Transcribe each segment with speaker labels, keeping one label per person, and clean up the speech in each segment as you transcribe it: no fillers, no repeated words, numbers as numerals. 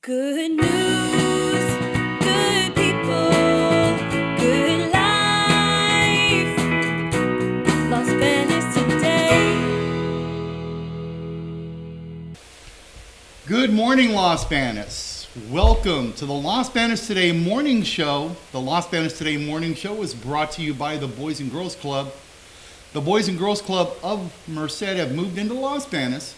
Speaker 1: Good news, good people, good life. Los Banos today.
Speaker 2: Good morning, Los Banos. Welcome to the Los Banos Today Morning Show. The Los Banos Today Morning Show is brought to you by the Boys and Girls Club. The Boys and Girls Club of Merced have moved into Los Banos.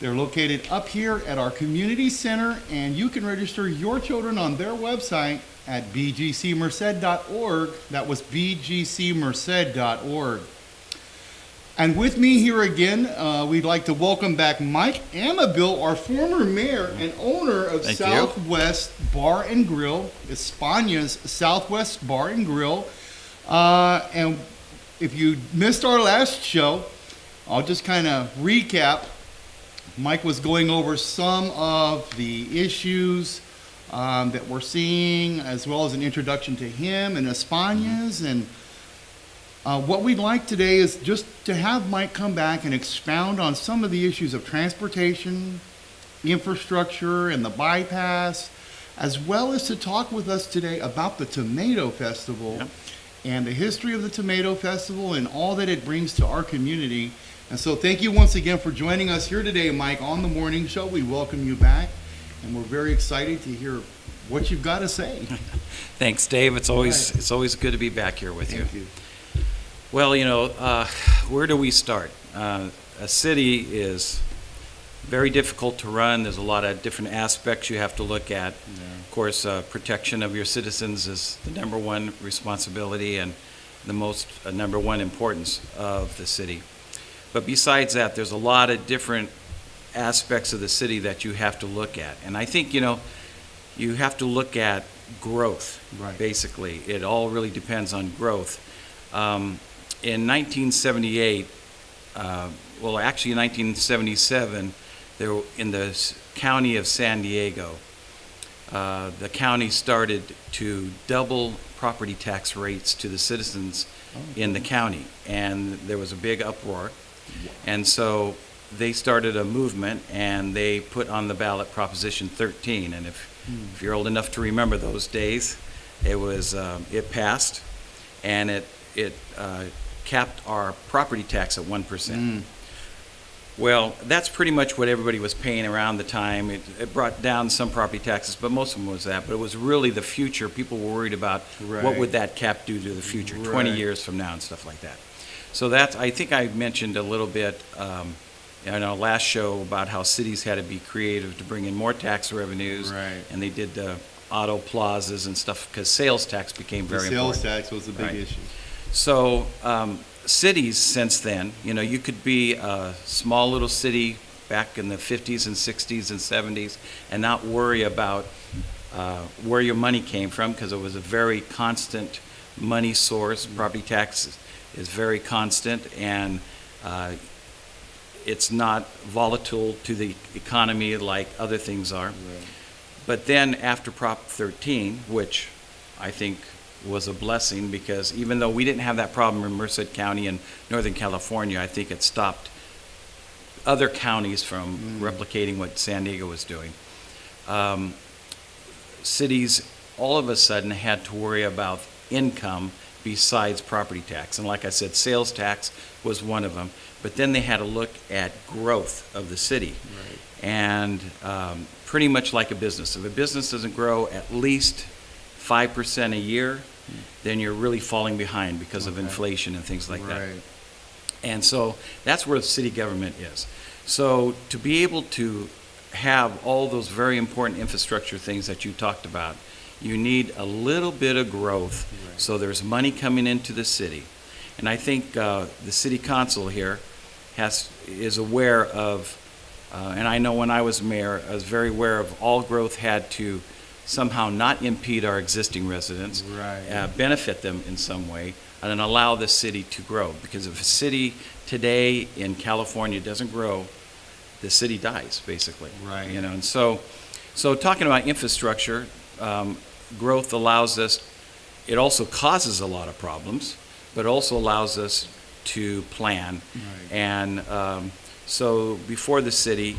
Speaker 2: They're located up here at our community center, and you can register your children on their website at bgcmerced.org. That was bgcmerced.org. And with me here again, we'd like to welcome back Mike Amabile, our former mayor and owner of Southwest Bar and Grill, España's Southwest Bar and Grill. And if you missed our last show, I'll just kind of recap. Mike was going over some of the issues that we're seeing, as well as an introduction to him and España's. And what we'd like today is just to have Mike come back and expound on some of the issues of transportation, infrastructure, and the bypass, as well as to talk with us today about the Tomato Festival and the history of the Tomato Festival and all that it brings to our community. And so thank you once again for joining us here today, Mike, on the morning show. We welcome you back, and we're very excited to hear what you've got to say.
Speaker 3: Thanks, Dave. It's always good to be back here with you.
Speaker 2: Thank you.
Speaker 3: Well, where do we start? A city is very difficult to run. There's a lot of different aspects you have to look at. Of course, protection of your citizens is the number one responsibility and the most number one importance of the city. But besides that, there's a lot of different aspects of the city that you have to look at. And I think, you have to look at growth, basically. It all really depends on growth. In 1978, actually in 1977, in the county of San Diego, the county started to double property tax rates to the citizens in the county. And there was a big uproar. And so they started a movement, and they put on the ballot Proposition 13. And if you're old enough to remember those days, it passed, and it capped our property tax at 1%. Well, that's pretty much what everybody was paying around the time. It brought down some property taxes, but most of them was that. But it was really the future. People were worried about what would that cap do to the future, 20 years from now and stuff like that. So I think I mentioned a little bit in our last show about how cities had to be creative to bring in more tax revenues. And they did the auto plazas and stuff because sales tax became very important.
Speaker 2: Sales tax was a big issue.
Speaker 3: So cities since then, you could be a small little city back in the 50s and 60s and 70s and not worry about where your money came from because it was a very constant money source. Property tax is very constant, and it's not volatile to the economy like other things are. But then after Prop 13, which I think was a blessing, because even though we didn't have that problem in Merced County in Northern California, I think it stopped other counties from replicating what San Diego was doing. Cities all of a sudden had to worry about income besides property tax. And like I said, sales tax was one of them. But then they had to look at growth of the city. And pretty much like a business. If a business doesn't grow at least 5% a year, then you're really falling behind because of inflation and things like that. And so that's where the city government is. So to be able to have all those very important infrastructure things that you talked about, you need a little bit of growth, so there's money coming into the city. And I think the city council here is aware of, and I know when I was mayor, I was very aware of all growth had to somehow not impede our existing residents, benefit them in some way, and then allow the city to grow. Because if a city today in California doesn't grow, the city dies, basically. And so talking about infrastructure, growth allows us, it also causes a lot of problems, but also allows us to plan. And so before the city,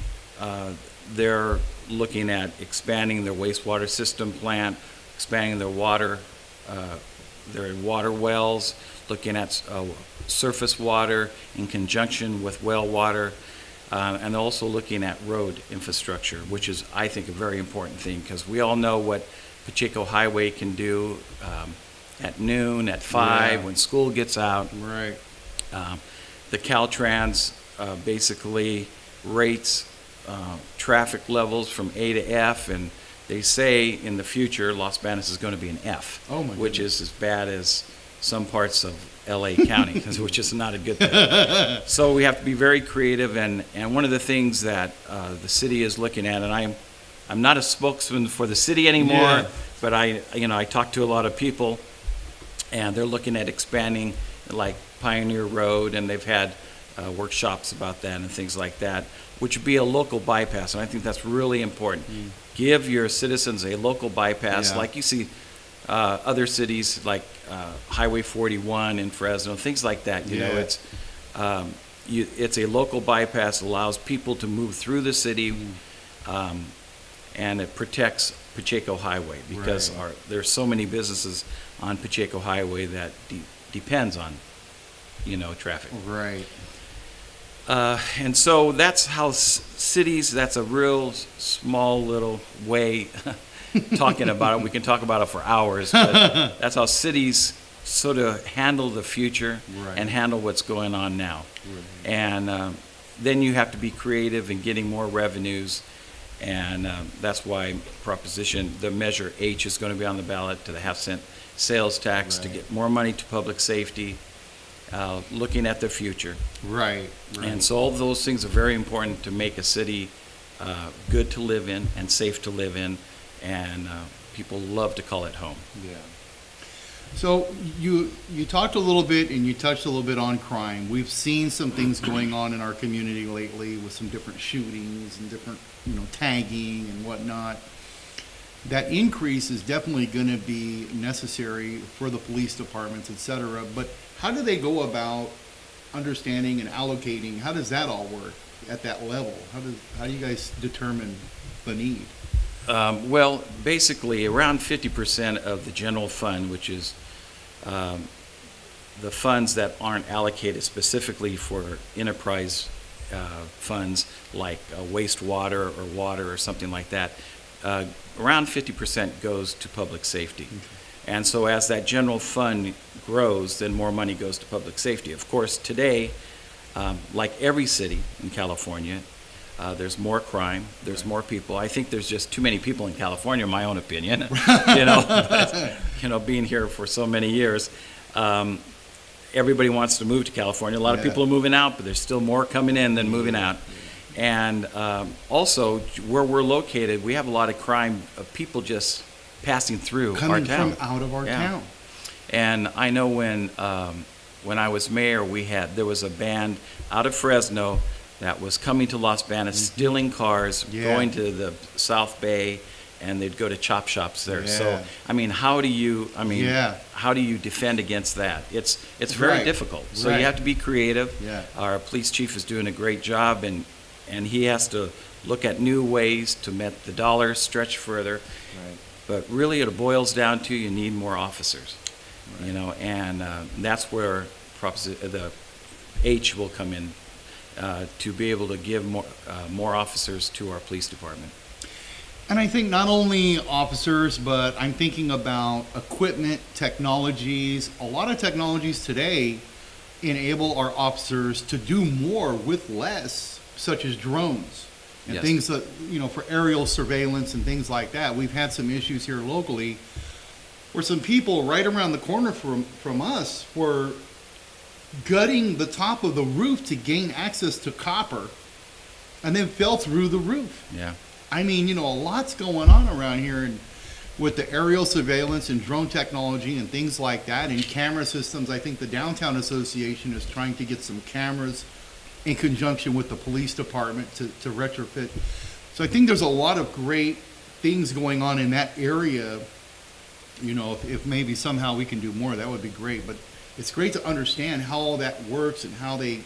Speaker 3: there looking at expanding their wastewater system plant, expanding their water wells, looking at surface water in conjunction with well water, and also looking at road infrastructure, which is, I think, a very important thing, because we all know what Pacheco Highway can do at noon, at 5, when school gets out.
Speaker 2: Right.
Speaker 3: The Caltrans basically rates traffic levels from A to F, and they say in the future Los Banos is going to be an F,
Speaker 2: Oh, my
Speaker 3: which
Speaker 2: goodness.
Speaker 3: is as bad as some parts of LA County, which is not a good thing. So we have to be very creative, and one of the things that the city is looking at, and I'm not a spokesman for the city anymore,
Speaker 2: Yeah.
Speaker 3: but I talk to a lot of people, and they're looking at expanding like Pioneer Road, and they've had workshops about that and things like that, which would be a local bypass, and I think that's really important. Give your citizens a local bypass,
Speaker 2: Yeah.
Speaker 3: like you see other cities like Highway 41 in Fresno, things like that. You know,
Speaker 2: Yeah.
Speaker 3: it's a local bypass, allows people to move through the city, and it protects Pacheco Highway, because
Speaker 2: Right.
Speaker 3: there's so many businesses on Pacheco Highway that depends on, traffic.
Speaker 2: Right.
Speaker 3: And so that's how cities, that's a real small little way talking about it. We can talk about it for hours, but that's how cities sort of handle the future
Speaker 2: Right.
Speaker 3: and handle what's going on now.
Speaker 2: Right.
Speaker 3: And then you have to be creative in getting more revenues, and that's why the measure H is going to be on the ballot, to the half-cent sales tax, to
Speaker 2: Right.
Speaker 3: get more money to public safety, looking at the future.
Speaker 2: Right.
Speaker 3: And so all of those things are very important to make a city good to live in and safe to live in, and people love to call it home.
Speaker 2: Yeah. So you talked a little bit, and you touched a little bit on crime. We've seen some things going on in our community lately with some different shootings and different, tagging and whatnot. That increase is definitely going to be necessary for the police departments, et cetera. But how do they go about understanding and allocating? How does that all work at that level? How do you guys determine the need?
Speaker 3: Well, basically, around 50% of the general fund, which is the funds that aren't allocated specifically for enterprise funds like wastewater or water or something like that, around 50% goes to public safety. And so as that general fund grows, then more money goes to public safety. Of course, today, like every city in California, there's more crime, there's more people. I think there's just too many people in California, in my own opinion. But, being here for so many years, everybody wants to move to California. A lot of
Speaker 2: Yeah.
Speaker 3: people are moving out, but there's still more coming in than moving out. And also, where we're located, we have a lot of crime of people just passing through our
Speaker 2: Coming
Speaker 3: town.
Speaker 2: from out of our
Speaker 3: Yeah.
Speaker 2: town.
Speaker 3: And I know when I was mayor, there was a band out of Fresno that was coming to Los Banos, stealing cars,
Speaker 2: Yeah.
Speaker 3: going to the South Bay, and they'd go to chop shops there.
Speaker 2: Yeah.
Speaker 3: So, how do you
Speaker 2: Yeah.
Speaker 3: how do you defend against that? It's very
Speaker 2: Right.
Speaker 3: difficult. So
Speaker 2: Right.
Speaker 3: you have to be creative.
Speaker 2: Yeah.
Speaker 3: Our police chief is doing a great job, and he has to look at new ways to make the dollar stretch further.
Speaker 2: Right.
Speaker 3: But really, it boils down to you need more officers, and that's where the H will come in, to be able to give more officers to our police department.
Speaker 2: And I think not only officers, but I'm thinking about equipment, technologies. A lot of technologies today enable our officers to do more with less, such as drones and
Speaker 3: Yes.
Speaker 2: things that, for aerial surveillance and things like that. We've had some issues here locally where some people right around the corner from us were gutting the top of the roof to gain access to copper and then fell through the roof.
Speaker 3: Yeah.
Speaker 2: I mean, a lot's going on around here, and with the aerial surveillance and drone technology and things like that, and camera systems. I think the Downtown Association is trying to get some cameras in conjunction with the police department to retrofit. So I think there's a lot of great things going on in that area. If maybe somehow we can do more, that would be great. But it's great to understand how all that works and how they,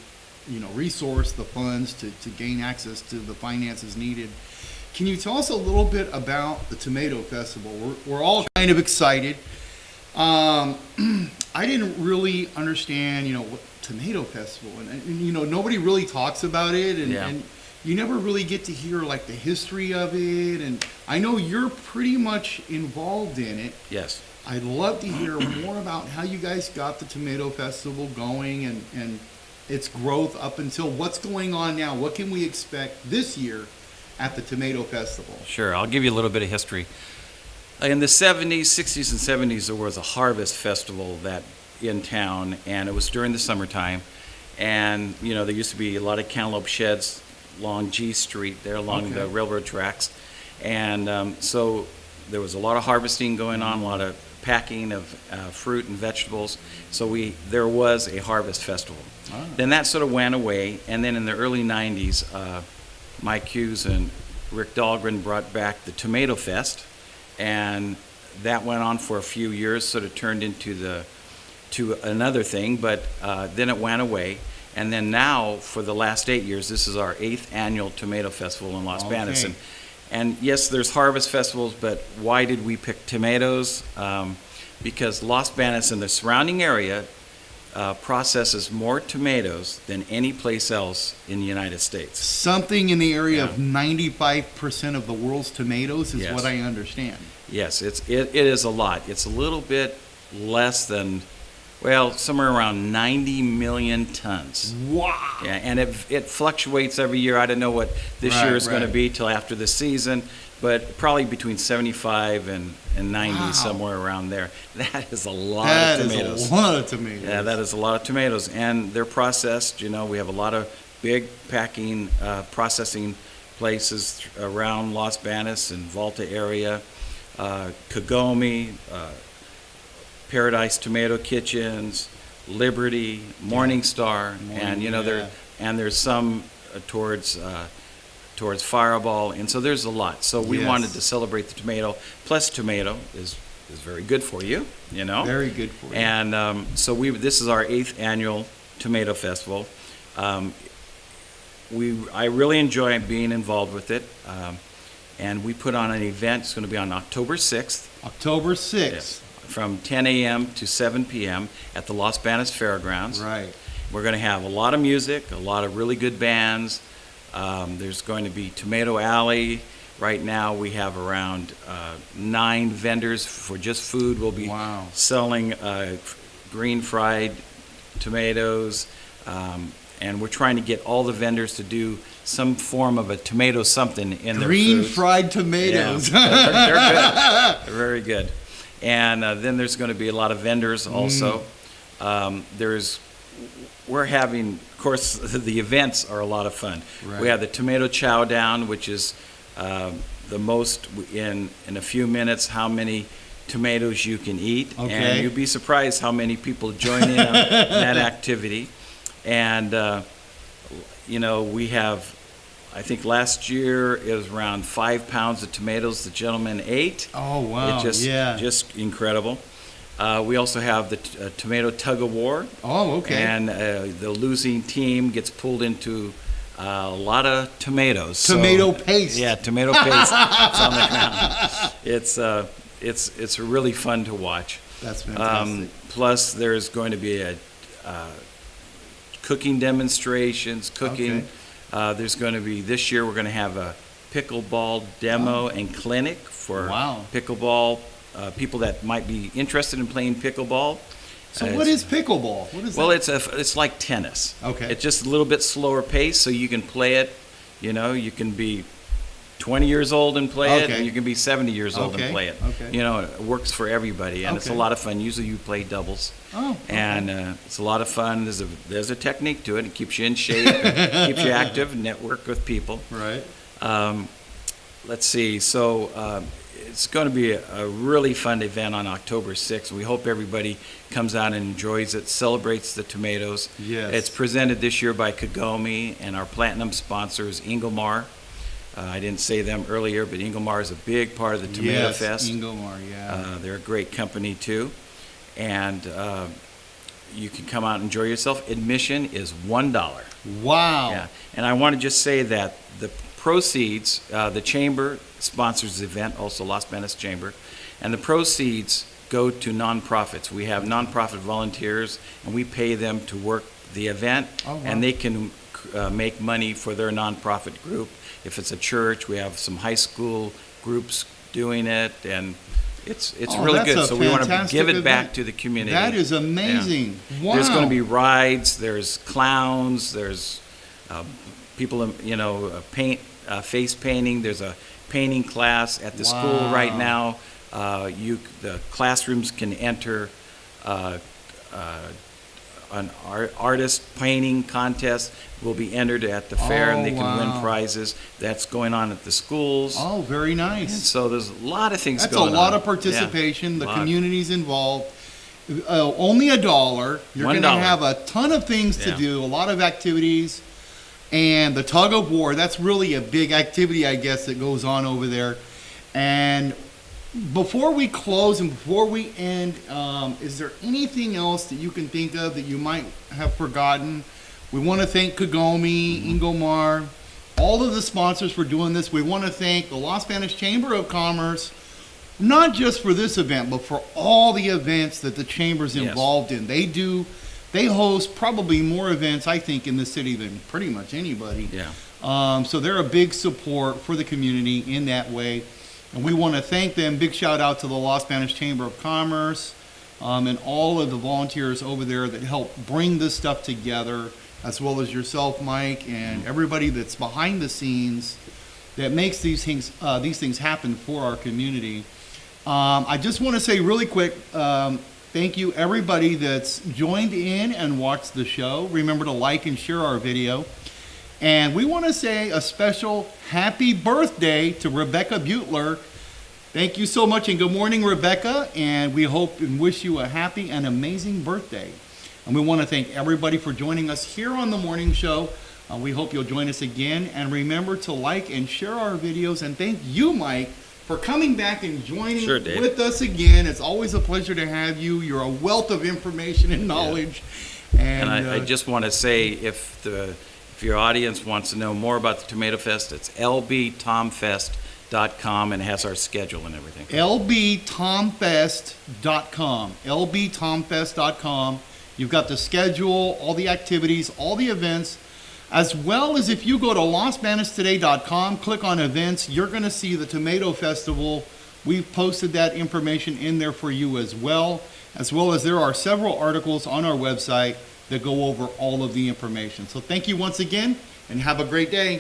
Speaker 2: resource the funds to gain access to the finances needed. Can you tell us a little bit about the Tomato Festival? We're all kind of excited. I didn't really understand, what Tomato Festival, and nobody really talks about it, and you never really get to hear like the history of it. And I know you're pretty much involved in it.
Speaker 3: Yes.
Speaker 2: I'd love to hear more about how you guys got the Tomato Festival going and its growth up until what's going on now. What can we expect this year at the Tomato Festival?
Speaker 3: Sure, I'll give you a little bit of history. In the 70s, 60s, and 70s, there was a harvest festival that in town, and it was during the summertime. And, there used to be a lot of cantaloupe sheds along G Street there, along the railroad tracks. And so there was a lot of harvesting going on, a lot of packing of fruit and vegetables. So there was a harvest festival.
Speaker 2: Ah.
Speaker 3: Then that sort of went away, and then in the early 90s, Mike Hughes and Rick Dahlgren brought back the Tomato Fest, and that went on for a few years, sort of turned into another thing, but then it went away. And then now, for the last 8 years, this is our 8th annual Tomato Festival in Los Banos. And yes, there's harvest festivals, but why did we pick tomatoes? Because Los Banos and the surrounding area processes more tomatoes than any place else in the United States.
Speaker 2: Something in the area of 95% of the world's tomatoes is what I understand.
Speaker 3: Yes, it is a lot. It's a little bit less than, somewhere around 90 million tons.
Speaker 2: Wow.
Speaker 3: Yeah, and it fluctuates every year. I don't know what this year is going to be till after the season, but probably between 75 and 90, somewhere around there. That is a lot of tomatoes.
Speaker 2: That is a lot of tomatoes.
Speaker 3: Yeah, that is a lot of tomatoes. And they're processed. We have a lot of big packing, processing places around Los Banos and Volta area, Kagome, Paradise Tomato Kitchens, Liberty, Morningstar, and there's some towards Fireball, and so there's a lot. So we wanted to celebrate the tomato. Plus, tomato is very good for you,
Speaker 2: Very good for you.
Speaker 3: And so this is our 8th annual Tomato Festival. I really enjoy being involved with it, and we put on an event. It's going to be on October 6th.
Speaker 2: October 6th.
Speaker 3: Yes. From 10 a.m. to 7 p.m. at the Los Banos Fairgrounds.
Speaker 2: Right.
Speaker 3: We're going to have a lot of music, a lot of really good bands. There's going to be Tomato Alley. Right now we have around 9 vendors for just food. We'll be selling green fried tomatoes, and we're trying to get all the vendors to do some form of a tomato something in their
Speaker 2: green
Speaker 3: foods.
Speaker 2: Fried tomatoes.
Speaker 3: Yeah, they're good. They're very good. And then there's going to be a lot of vendors also. We're having, of course, the events are a lot of fun.
Speaker 2: Right.
Speaker 3: We have the Tomato Chow Down, which is the most in a few minutes how many tomatoes you can eat.
Speaker 2: Okay.
Speaker 3: And you'd be surprised how many people join in on that activity. And, we have, I think last year it was around 5 pounds of tomatoes the gentleman ate.
Speaker 2: Oh, wow.
Speaker 3: Just incredible. We also have the tomato tug of war.
Speaker 2: Oh, okay.
Speaker 3: And the losing team gets pulled into a lot of tomatoes.
Speaker 2: Tomato paste.
Speaker 3: Yeah, tomato paste. It's on the ground. It's really fun to watch.
Speaker 2: That's fantastic.
Speaker 3: Plus, there's going to be a cooking demonstrations, cooking.
Speaker 2: Okay.
Speaker 3: There's going to be, this year, we're going to have a pickleball demo and clinic for pickleball people that might be interested in playing pickleball.
Speaker 2: So what is pickleball? What is
Speaker 3: well,
Speaker 2: that?
Speaker 3: it's like tennis.
Speaker 2: Okay.
Speaker 3: It's just a little bit slower pace, so you can play it. You can be 20 years old and play it, and you can be 70 years old and play it.
Speaker 2: Okay.
Speaker 3: It works for everybody, and it's a lot of fun. Usually you play doubles.
Speaker 2: Oh. Okay.
Speaker 3: And it's a lot of fun. There's a technique to it. It keeps you in shape, keeps you active, network with people.
Speaker 2: Right.
Speaker 3: Let's see. So it's going to be a really fun event on October 6th. We hope everybody comes out and enjoys it, celebrates the tomatoes.
Speaker 2: Yes.
Speaker 3: It's presented this year by Kagome, and our platinum sponsor is Ingomar. I didn't say them earlier, but Ingomar is a big part of the Tomato Fest.
Speaker 2: Ingomar, yeah.
Speaker 3: They're a great company, too. And you can come out and enjoy yourself. Admission is $1.
Speaker 2: Wow.
Speaker 3: Yeah. And I want to just say that the proceeds, the chamber sponsors the event, also Los Banos Chamber, and the proceeds go to nonprofits. We have nonprofit volunteers, and we pay them to work the event,
Speaker 2: Oh, wow.
Speaker 3: and they can make money for their nonprofit group. If it's a church, we have some high school groups doing it, and it's
Speaker 2: Oh,
Speaker 3: really
Speaker 2: that's
Speaker 3: good.
Speaker 2: a
Speaker 3: So we want to
Speaker 2: fantastic
Speaker 3: give it back
Speaker 2: event.
Speaker 3: to the community.
Speaker 2: That is amazing. Wow.
Speaker 3: There's going to be rides, there's clowns, there's people, paint, face painting. There's a painting class at the school right
Speaker 2: Wow.
Speaker 3: now. The classrooms can enter an artist painting contest will be entered at the fair, and they can
Speaker 2: wow.
Speaker 3: win prizes. That's going on at the schools.
Speaker 2: Oh, very
Speaker 3: And
Speaker 2: nice.
Speaker 3: so there's a lot of things
Speaker 2: That's
Speaker 3: going on.
Speaker 2: a lot of participation.
Speaker 3: Yeah,
Speaker 2: The
Speaker 3: lot.
Speaker 2: community's involved. Only $1. You're going to
Speaker 3: $1.
Speaker 2: have a ton of things to
Speaker 3: Yeah.
Speaker 2: do, a lot of activities. And the tug of war, that's really a big activity, I guess, that goes on over there. And before we close and before we end, is there anything else that you can think of that you might have forgotten? We want to thank Kagome, Ingomar, all of the sponsors for doing this. We want to thank the Los Banos Chamber of Commerce, not just for this event, but for all the events that the chamber's
Speaker 3: Yes.
Speaker 2: involved in. They host probably more events, I think, in the city than pretty much anybody.
Speaker 3: Yeah.
Speaker 2: So they're a big support for the community in that way. And we want to thank them. Big shout out to the Los Banos Chamber of Commerce and all of the volunteers over there that help bring this stuff together, as well as yourself, Mike, and everybody that's behind the scenes that makes these things happen for our community. I just want to say really quick, thank you everybody that's joined in and watched the show. Remember to like and share our video. And we want to say a special happy birthday to Rebecca Butler. Thank you so much, and good morning, Rebecca. And we hope and wish you a happy and amazing birthday. And we want to thank everybody for joining us here on the morning show. We hope you'll join us again. And remember to like and share our videos. And thank you, Mike, for coming back and joining
Speaker 3: Sure, Dave.
Speaker 2: with us again. It's always a pleasure to have you. You're a wealth of information and knowledge.
Speaker 3: And I just want to say, if your audience wants to know more about the Tomato Fest, it's lbtomfest.com, and it has our schedule and everything.
Speaker 2: lbtomfest.com. lbtomfest.com. You've got the schedule, all the activities, all the events, as well as if you go to losbanostoday.com, click on events, you're going to see the Tomato Festival. We've posted that information in there for you as well as there are several articles on our website that go over all of the information. So thank you once again, and have a great day.